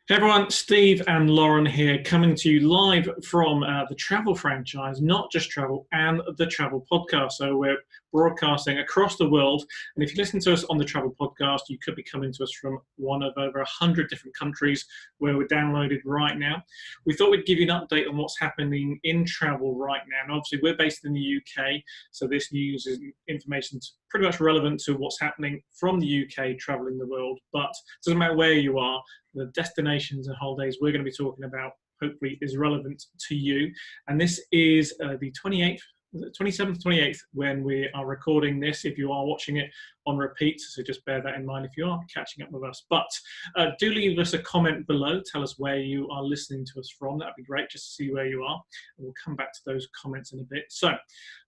Hey everyone, Steve and Lauren here, coming to you live from the travel franchise, Not Just Travel, and the Travel Podcast. So we're broadcasting across the world. And if you listen to us on the Travel Podcast, you could be coming to us from one of over 100 different countries where we're downloaded right now. We thought we'd give you an update on what's happening in travel right now. And obviously, we're based in the UK, so this news is information pretty much relevant to what's happening from the UK traveling the world. But it doesn't matter where you are, the destinations and holidays we're going to be talking about hopefully is relevant to you. And this is the 28th, 27th, 28th when we are recording this, if you are watching it on repeat. So just bear that in mind if you are catching up with us. But do leave us a comment below. Tell us where you are listening to us from. That'd be great just to see where you are. And we'll come back to those comments in a bit. So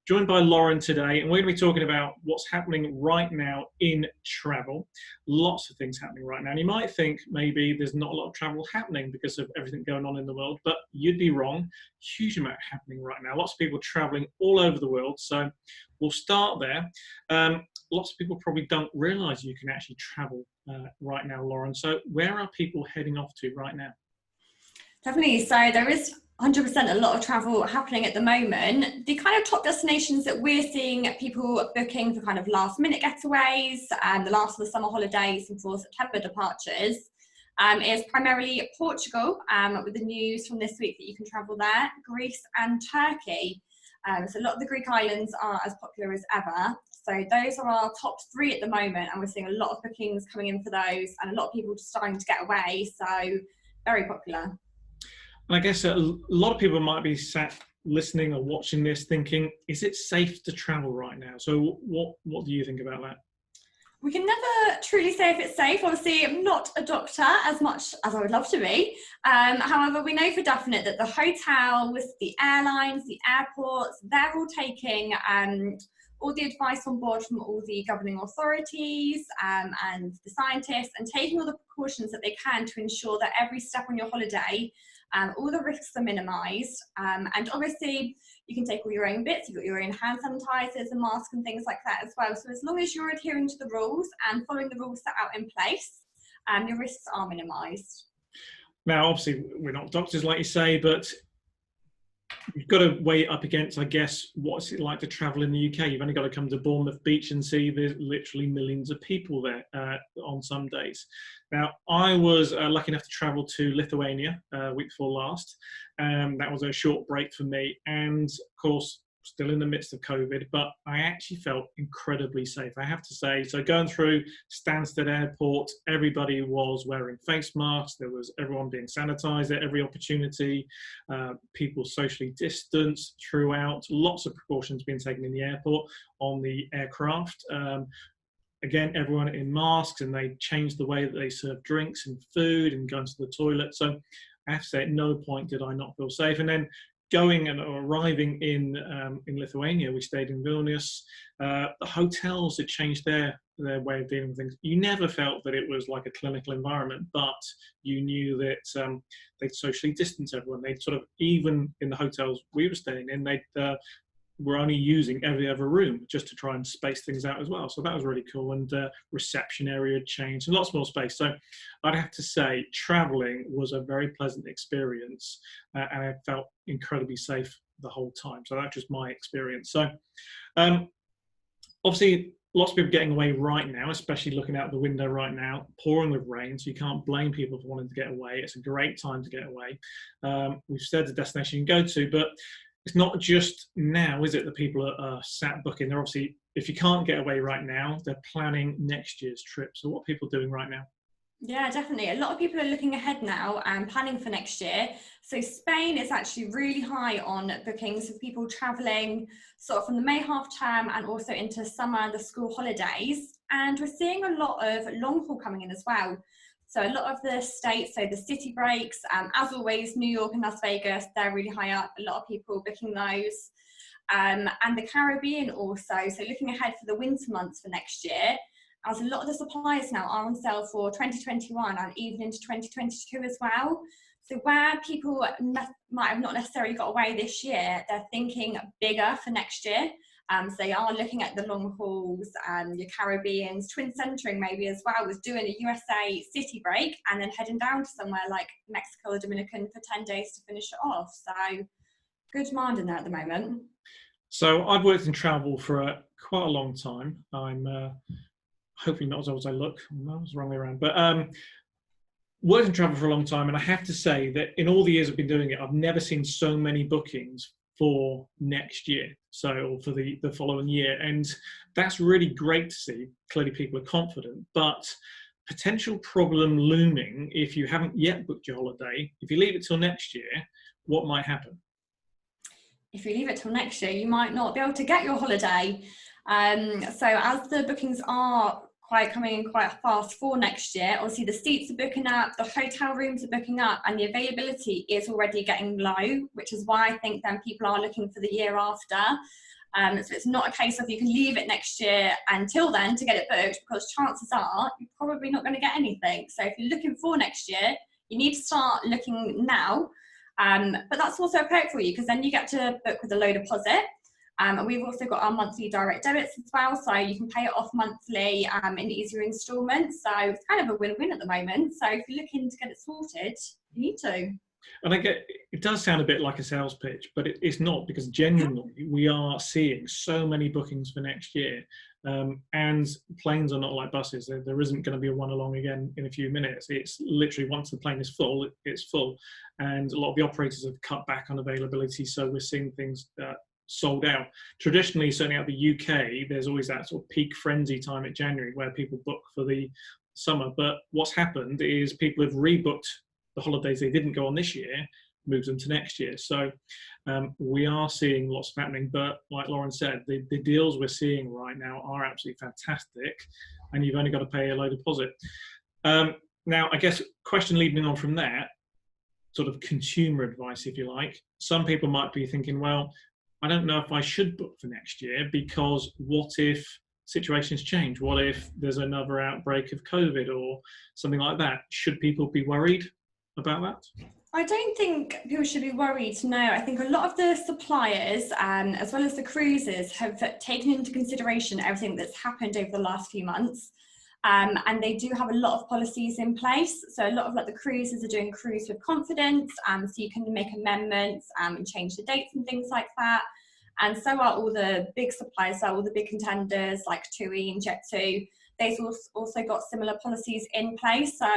joined by Lauren today, and we're going to be talking about what's happening right now in travel. Lots of things happening right now. And you might think maybe there's not a lot of travel happening because of everything going on in the world, but you'd be wrong. Huge amount happening right now. Lots of people traveling all over the world. So we'll start there. Lots of people probably don't realize you can actually travel right now, Lauren. So where are people heading off to right now? Definitely. So there is 100% a lot of travel happening at the moment. The kind of top destinations that we're seeing people booking for kind of last minute getaways and the last of the summer holidays and for September departures is primarily Portugal, with the news from this week that you can travel there, Greece and Turkey. So a lot of the Greek islands are as popular as ever. So those are our top three at the moment, and we're seeing a lot of bookings coming in for those and a lot of people just starting to get away. So very popular. And I guess a lot of people might be sat listening or watching this thinking, is it safe to travel right now? So what do you think about that? We can never truly say if it's safe. Obviously, I'm not a doctor as much as I would love to be. However, we know for definite that the hotels, the airlines, the airports, they're all taking all the advice on board from all the governing authorities and the scientists, and taking all the precautions that they can to ensure that every step on your holiday, all the risks are minimised. And obviously, you can take all your own bits. You've got your own hand sanitizers and masks and things like that as well. So as long as you're adhering to the rules and following the rules set out in place, your risks are minimised. Now, obviously, we're not doctors, like you say, but you've got to weigh it up against, I guess, what's it like to travel in the UK. You've only got to come to Bournemouth Beach and see there's literally millions of people there on some days. Now, I was lucky enough to travel to Lithuania week before last. That was a short break for me. And of course, still in the midst of COVID, but I actually felt incredibly safe, I have to say. So going through Stansted Airport, everybody was wearing face masks. There was everyone being sanitized at every opportunity. People socially distanced throughout. Lots of precautions being taken in the airport, on the aircraft. Again, everyone in masks, and they changed the way that they serve drinks and food and going to the toilet. So I have to say, at no point did I not feel safe. And then going and arriving in Lithuania, we stayed in Vilnius. The hotels had changed their way of dealing with things. You never felt that it was like a clinical environment, but you knew that they'd socially distance everyone. They'd sort of, even in the hotels we were staying in, they were only using every other room just to try and space things out as well. So that was really cool. And reception area had changed, and lots more space. So I'd have to say traveling was a very pleasant experience, and I felt incredibly safe the whole time. So that's just my experience. So obviously, lots of people getting away right now, especially looking out the window right now, pouring with rain, so you can't blame people for wanting to get away. It's a great time to get away. We've said the destination you can go to, but it's not just now, is it, that people are sat booking? They're obviously, if you can't get away right now, they're planning next year's trip. So what are people doing right now? Yeah, definitely. A lot of people are looking ahead now and planning for next year. So Spain is actually really high on bookings of people traveling sort of from the May half term and also into summer, the school holidays. And we're seeing a lot of long haul coming in as well. So a lot of the states, so the city breaks, as always, New York and Las Vegas, they're really high up. A lot of people booking those. And the Caribbean also. So looking ahead for the winter months for next year, as a lot of the suppliers now are on sale for 2021 and even into 2022 as well. So where people might have not necessarily got away this year, they're thinking bigger for next year. So they are looking at the long hauls, your Caribbeans, twin centering maybe as well, with doing a USA city break and then heading down to somewhere like Mexico or Dominican for 10 days to finish it off. So good demand in there at the moment. So I've worked in travel for quite a long time. I'm hopefully not as old as I look. No, it's the wrong way around. But worked in travel for a long time, and I have to say that in all the years I've been doing it, I've never seen so many bookings for next year, or for the following year. And that's really great to see. Clearly people are confident, but potential problem looming if you haven't yet booked your holiday. If you leave it till next year, what might happen? If you leave it till next year, you might not be able to get your holiday. So as the bookings are coming in quite fast for next year, obviously the seats are booking up, the hotel rooms are booking up, and the availability is already getting low, which is why I think then people are looking for the year after. So it's not a case of you can leave it next year until then to get it booked, because chances are you're probably not going to get anything. So if you're looking for next year, you need to start looking now. But that's also a perk for you, because then you get to book with a low deposit. And we've also got our monthly direct debits as well, so you can pay it off monthly in easier instalments. So it's kind of a win-win at the moment. So if you're looking to get it sorted, you need to. And I get, it does sound a bit like a sales pitch, but it's not, because genuinely we are seeing so many bookings for next year. And planes are not like buses. There isn't going to be a one along again in a few minutes. It's literally, once the plane is full, it's full. And a lot of the operators have cut back on availability, so we're seeing things sold out. Traditionally, certainly out the UK, there's always that sort of peak frenzy time at January where people book for the summer. But what's happened is people have rebooked the holidays they didn't go on this year, moved them to next year. So we are seeing lots of happening, but like Lauren said, the deals we're seeing right now are absolutely fantastic, and you've only got to pay a low deposit. Now, I guess question leading on from that, sort of consumer advice, if you like. Some people might be thinking, well, I don't know if I should book for next year, because what if situations change? What if there's another outbreak of COVID or something like that? Should people be worried about that? I don't think people should be worried, no. I think a lot of the suppliers, as well as the cruises, have taken into consideration everything that's happened over the last few months. And they do have a lot of policies in place. So a lot of the cruises are doing cruise with confidence, so you can make amendments and change the dates and things like that. And so are all the big suppliers, so all the big contenders like TUI and Jet2. They've also got similar policies in place. So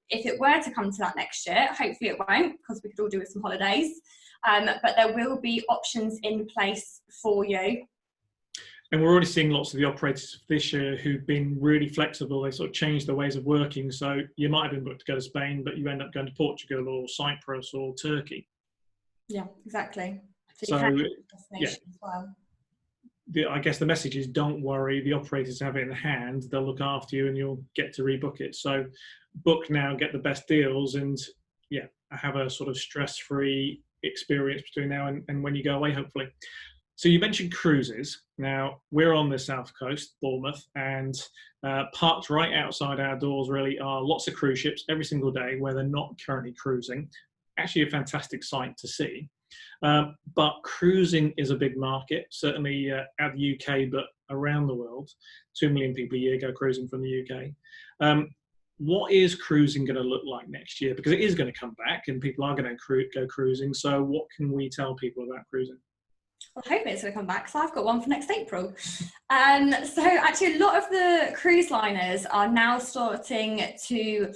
if it were to come to that next year, hopefully it won't, because we could all do with some holidays. But there will be options in place for you. And we're already seeing lots of the operators this year who've been really flexible. They sort of changed their ways of working. So you might have been booked to go to Spain, but you end up going to Portugal or Cyprus or Turkey. Yeah, exactly. So yeah. As well. I guess the message is, don't worry, the operators have it in hand, they'll look after you and you'll get to rebook it. So book now, get the best deals, and yeah, have a sort of stress-free experience between now and when you go away, hopefully. So you mentioned cruises. Now, we're on the south coast, Bournemouth, and parked right outside our doors really are lots of cruise ships every single day where they're not currently cruising. Actually a fantastic sight to see. But cruising is a big market, certainly out of the UK, but around the world. 2 million people a year go cruising from the UK. What is cruising going to look like next year? Because it is going to come back and people are going to go cruising. So what can we tell people about cruising? Well, I hope it's going to come back, so I've got one for next April. So actually a lot of the cruise liners are now starting to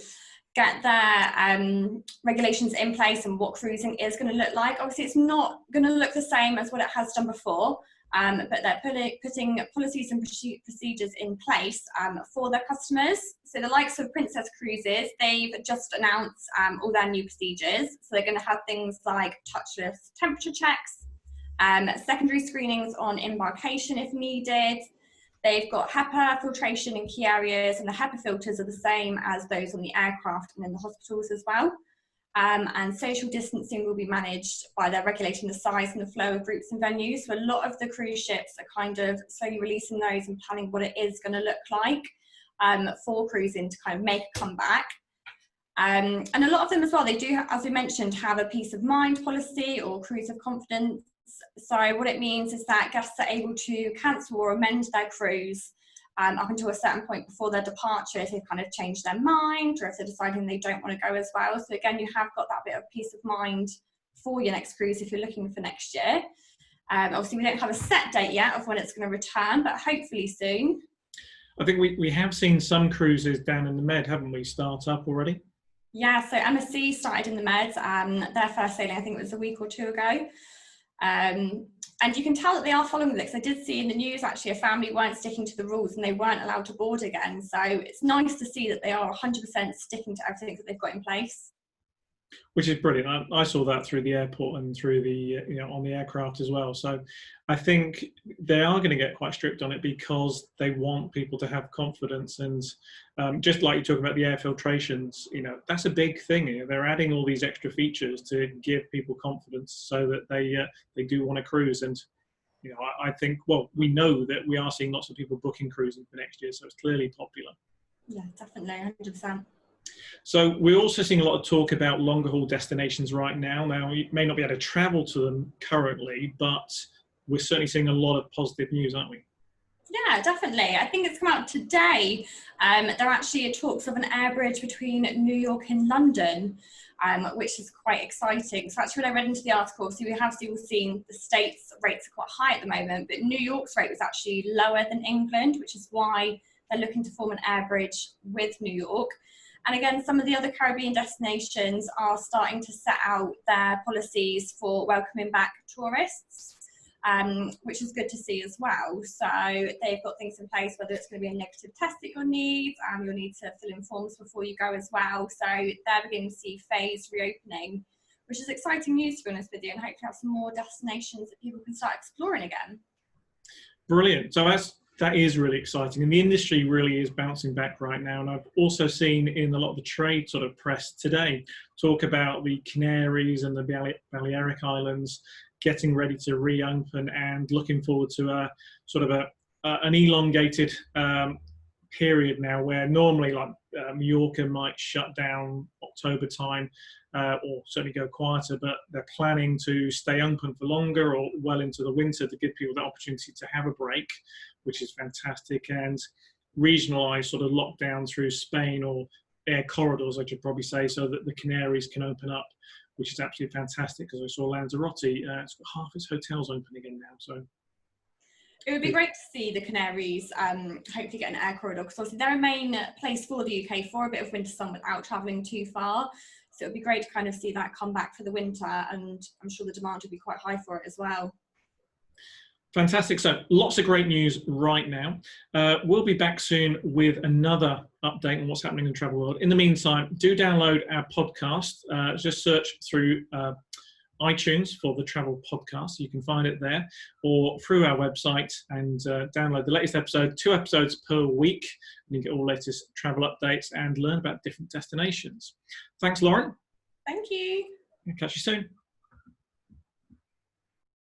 get their regulations in place and what cruising is going to look like. Obviously, it's not going to look the same as what it has done before, but they're putting policies and procedures in place for their customers. So the likes of Princess Cruises, they've just announced all their new procedures. So they're going to have things like touchless temperature checks, secondary screenings on embarkation if needed. They've got HEPA filtration in key areas, and the HEPA filters are the same as those on the aircraft and in the hospitals as well. And social distancing will be managed by their regulating the size and the flow of groups and venues. So a lot of the cruise ships are kind of slowly releasing those and planning what it is going to look like for cruising to kind of make a comeback. And a lot of them as well, they do, as we mentioned, have a peace of mind policy or cruise of confidence. So what it means is that guests are able to cancel or amend their cruise up until a certain point before their departure if they've kind of changed their mind or if they're deciding they don't want to go as well. So again, you have got that bit of peace of mind for your next cruise if you're looking for next year. Obviously, we don't have a set date yet of when it's going to return, but hopefully soon. I think we have seen some cruises down in the Med, haven't we, start up already? Yeah, so MSC started in the Med. Their first sailing, I think it was a week or two ago. And you can tell that they are following this. I did see in the news, actually, a family weren't sticking to the rules and they weren't allowed to board again. So it's nice to see that they are 100% sticking to everything that they've got in place. Which is brilliant. I saw that through the airport and through the, on the aircraft as well. So I think they are going to get quite strict on it because they want people to have confidence. And just like you talk about the air filtrations, that's a big thing. They're adding all these extra features to give people confidence so that they do want to cruise. And, I think, well, we know that we are seeing lots of people booking cruising for next year. So it's clearly popular. Yeah, definitely, 100%. So we're also seeing a lot of talk about longer haul destinations right now. Now, you may not be able to travel to them currently, but we're certainly seeing a lot of positive news, aren't we? Yeah, definitely. I think it's come out today. There are actually talks of an air bridge between New York and London, which is quite exciting. So actually when I read into the article, so we have still seen the States rates are quite high at the moment, but New York's rate was actually lower than England, which is why they're looking to form an air bridge with New York. And again, some of the other Caribbean destinations are starting to set out their policies for welcoming back tourists, which is good to see as well. So they've got things in place, whether it's going to be a negative test that you'll need to fill in forms before you go as well. So they're beginning to see phased reopening, which is exciting news, to be honest with you, and hopefully have some more destinations that people can start exploring again. Brilliant. So that is really exciting, and the industry really is bouncing back right now. And I've also seen in a lot of the trade sort of press today talk about the Canaries and the Balearic Islands getting ready to reopen and looking forward to a sort of an elongated period now, where normally like Mallorca might shut down October time or certainly go quieter, but they're planning to stay open for longer or well into the winter to give people the opportunity to have a break, which is fantastic. And regionalised sort of lockdown through Spain, or air corridors, I should probably say, so that the Canaries can open up, which is absolutely fantastic, because I saw Lanzarote, it's got half its hotels open again now. So it would be great to see the Canaries hopefully get an air corridor, because obviously they're a main place for the UK for a bit of winter sun without travelling too far. So it would be great to kind of see that come back for the winter, and I'm sure the demand will be quite high for it as well. Fantastic. So lots of great news right now. We'll be back soon with another update on what's happening in the travel world. In the meantime, do download our podcast. Just search through iTunes for the Travel Podcast. You can find it there, or through our website, and download the latest episode, 2 episodes per week. And you get all the latest travel updates and learn about different destinations. Thanks, Lauren. Thank you. I'll catch you soon.